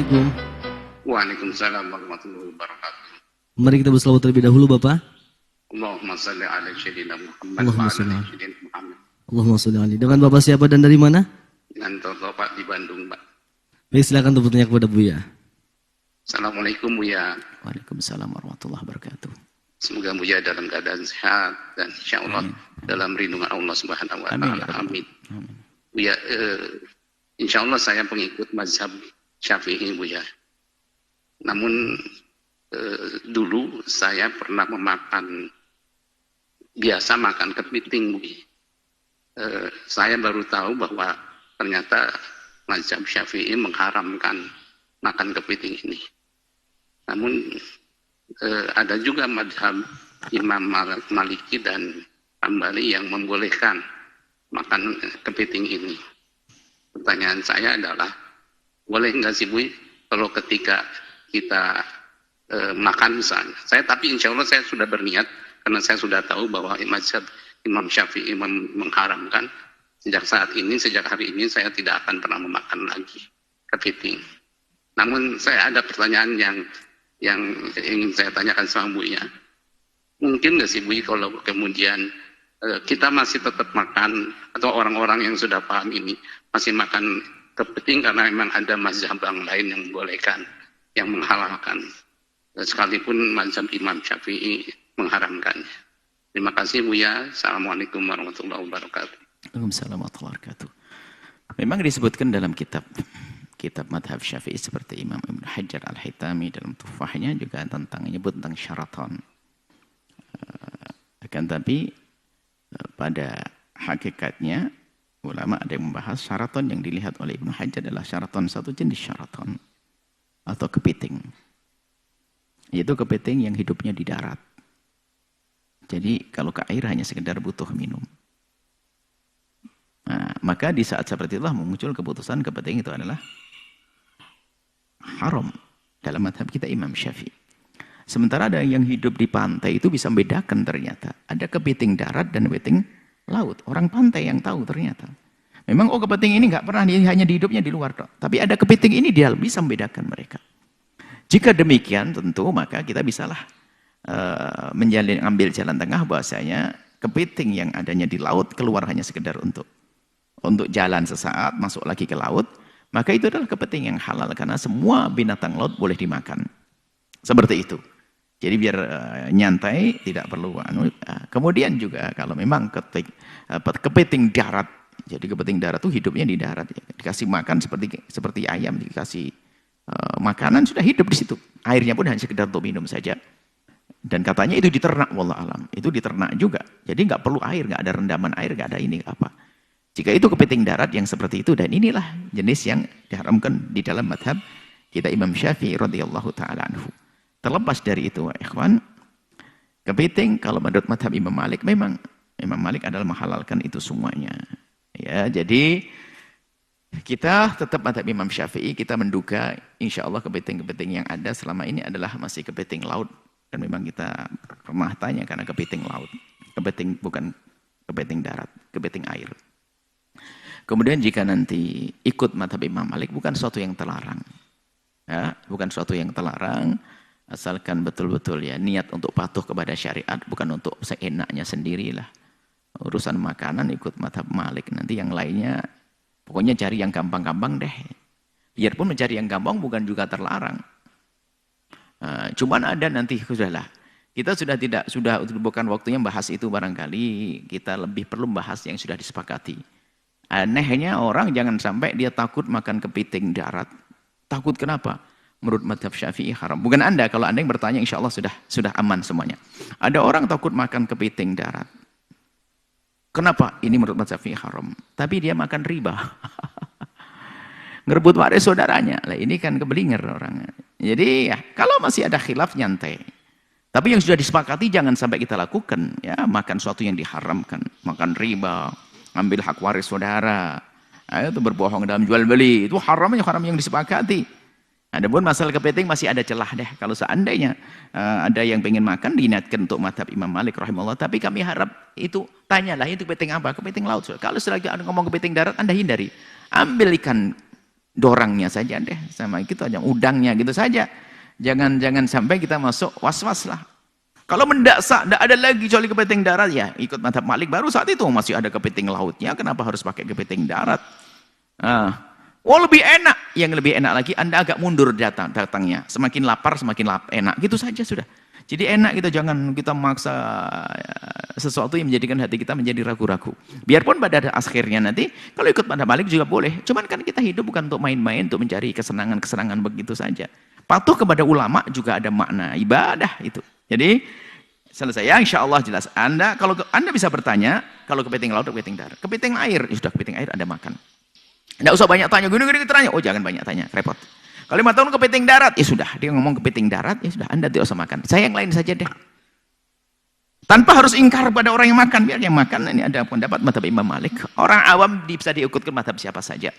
Assalamualaikum. Waalaikumsalam warahmatullahi wabarakatuh. Mari kita berselawat terlebih dahulu, Bapak. Allahumma salli ala sayyidina Muhammad wa Allahumma ala salli ali ala. sayyidina Muhammad. Allahumma sholli alaihi. Dengan Bapak siapa dan dari mana? Dengan Bapak di Bandung, Pak. Baik, silakan untuk bertanya kepada Buya. Assalamualaikum Buya. Waalaikumsalam warahmatullahi wabarakatuh. Semoga Buya dalam keadaan sehat dan insyaallah dalam lindungan Allah Subhanahu wa taala. Amin. Buya, insyaallah saya pengikut mazhab Syafi'i, Buya. Namun dulu saya pernah biasa makan kepiting, Buya. Saya baru tahu bahwa ternyata mazhab Syafi'i mengharamkan makan kepiting ini. Namun ada juga mazhab Imam Maliki dan Hambali yang membolehkan makan kepiting ini. Pertanyaan saya adalah, boleh nggak sih Bu, kalau ketika kita makan misalnya, tapi insya Allah saya sudah berniat, karena saya sudah tahu bahwa mazhab Imam Syafi'i mengharamkan. Sejak hari ini saya tidak akan pernah memakan lagi kepiting. Namun saya ada pertanyaan yang ingin saya tanyakan sama Bu ya. Mungkin nggak sih Bu, kalau kemudian kita masih tetap makan, atau orang-orang yang sudah paham ini masih makan kepiting karena memang ada mazhab yang lain yang membolehkan, yang menghalalkan, sekalipun mazhab Imam Syafi'i mengharamkannya. Terima kasih Bu ya. Assalamualaikum warahmatullahi wabarakatuh. Waalaikumsalam warahmatullahi wabarakatuh. Memang disebutkan dalam kitab madhab Syafi'i seperti Imam Ibn Hajar Al-Haytami dalam Tuhfahnya juga menyebut tentang syaraton. Akan tapi pada hakikatnya ulama ada yang membahas syaraton yang dilihat oleh Ibn Hajar adalah syaraton, satu jenis syaraton atau kepiting. Yaitu kepiting yang hidupnya di darat. Jadi kalau ke air hanya sekedar butuh minum. Nah, maka di saat seperti itulah muncul keputusan kepiting itu adalah haram dalam madhab kita Imam Syafi'i. Sementara ada yang hidup di pantai itu bisa membedakan ternyata. Ada kepiting darat dan kepiting laut. Orang pantai yang tahu ternyata. Memang kepiting ini nggak pernah hanya hidupnya di luar. Tapi ada kepiting ini dia bisa membedakan mereka. Jika demikian tentu maka kita bisalah ambil jalan tengah bahwasanya kepiting yang adanya di laut keluar hanya sekedar untuk jalan sesaat, masuk lagi ke laut, maka itu adalah kepiting yang halal karena semua binatang laut boleh dimakan. Seperti itu. Jadi biar nyantai, tidak perlu. Kemudian juga kalau memang kepiting darat, jadi kepiting darat itu hidupnya di darat, ya. Dikasih makan seperti ayam, dikasih makanan sudah hidup di situ. Airnya pun hanya sekedar untuk minum saja. Dan katanya itu diternak, wallah alam. Itu diternak juga. Jadi nggak perlu air, nggak ada rendaman air, nggak ada ini apa. Jika itu kepiting darat yang seperti itu, dan inilah jenis yang diharamkan di dalam madhab kita Imam Syafi'i radhiyallahu ta'ala anhu. Terlepas dari itu, ikhwan, kepiting kalau menurut madhab Imam Malik, memang Imam Malik adalah menghalalkan itu semuanya. Ya, jadi kita tetap madhab Imam Syafi'i, kita menduga insya Allah kepiting-kepiting yang ada selama ini adalah masih kepiting laut. Dan memang kita pernah tanya karena kepiting laut. Kepiting bukan kepiting darat, kepiting air. Kemudian jika nanti ikut madhab Imam Malik bukan suatu yang terlarang. Ya, bukan suatu yang terlarang. Asalkan betul-betul ya niat untuk patuh kepada syariat. Bukan untuk seenaknya sendirilah. Urusan makanan ikut madhab Malik. Nanti yang lainnya pokoknya cari yang gampang-gampang deh. Biarpun mencari yang gampang bukan juga terlarang. Cuman ada nanti sudahlah. Kita sudah bukan waktunya bahas itu barangkali. Kita lebih perlu bahas yang sudah disepakati. Anehnya orang jangan sampai dia takut makan kepiting darat. Takut kenapa? Menurut madhab Syafi'i haram. Bukan Anda, kalau Anda yang bertanya insya Allah sudah aman semuanya. Ada orang takut makan kepiting darat. Kenapa? Ini menurut madhab Syafi'i haram. Tapi dia makan riba. Ngerebut waris saudaranya. Lah ini kan keblinger orangnya. Jadi ya, kalau masih ada khilaf nyantai. Tapi yang sudah disepakati jangan sampai kita lakukan. Ya, makan sesuatu yang diharamkan. Makan riba. Ambil hak waris saudara. Itu berbohong dalam jual beli. Itu haram yang disepakati. Adapun masalah kepiting masih ada celah deh. Kalau seandainya ada yang pengen makan, diingatkan untuk madhab Imam Malik rahimahullah. Tapi kami harap itu, tanyalah itu kepiting apa? Kepiting laut. Kalau selagi Anda ngomong kepiting darat, Anda hindari. Ambil ikan dorangnya saja deh, sama gitu aja, udangnya gitu saja. Jangan sampai kita masuk was-was lah. Kalau mendasak, tidak ada lagi kecuali kepiting darat, ya ikut mazhab Malik. Baru saat itu masih ada kepiting lautnya, kenapa harus pakai kepiting darat? Lebih enak. Yang lebih enak lagi, Anda agak mundur datangnya. Semakin lapar, semakin enak. Gitu saja sudah. Jadi enak kita, jangan kita maksa sesuatu yang menjadikan hati kita menjadi ragu-ragu. Biarpun pada akhirnya nanti, kalau ikut mazhab Malik juga boleh. Cuman kan kita hidup bukan untuk main-main, untuk mencari kesenangan-kesenangan begitu saja. Patuh kepada ulama juga ada makna ibadah itu. Jadi selesai ya, insya Allah jelas. Kalau Anda bisa bertanya, kalau kepiting laut atau kepiting darat, kepiting air, ya sudah kepiting air Anda makan. Tidak usah banyak tanya, gini-gini tanya. Oh jangan banyak tanya, repot. Kalau 5 tahun kepiting darat, ya sudah. Dia ngomong kepiting darat, ya sudah. Anda tidak usah makan. Saya yang lain saja deh. Tanpa harus ingkar pada orang yang makan, biar yang makan. Ini ada pendapat mazhab Imam Malik. Orang awam bisa diikut ke mazhab siapa saja.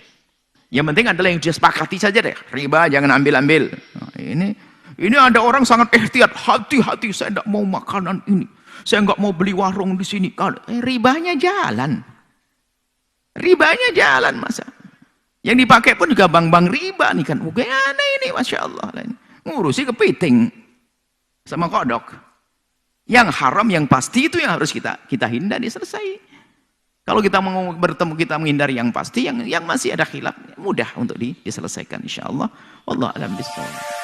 Yang penting adalah yang dia sepakati saja deh. Riba jangan ambil-ambil. Nah, ini ada orang sangat ihtiyat. Hati-hati, saya tidak mau makanan ini. Saya nggak mau beli warung di sini. Ribanya jalan. Ribanya jalan, masa. Yang dipakai pun juga bank-bank riba nih kan. Bagaimana ini, Masya Allah. Ngurusi kepiting sama kodok. Yang haram, yang pasti itu yang harus kita hindari, selesai. Kalau kita mau bertemu, kita menghindari yang pasti, yang masih ada khilaf, mudah untuk diselesaikan insya Allah. Wallahu a'lam bishawab.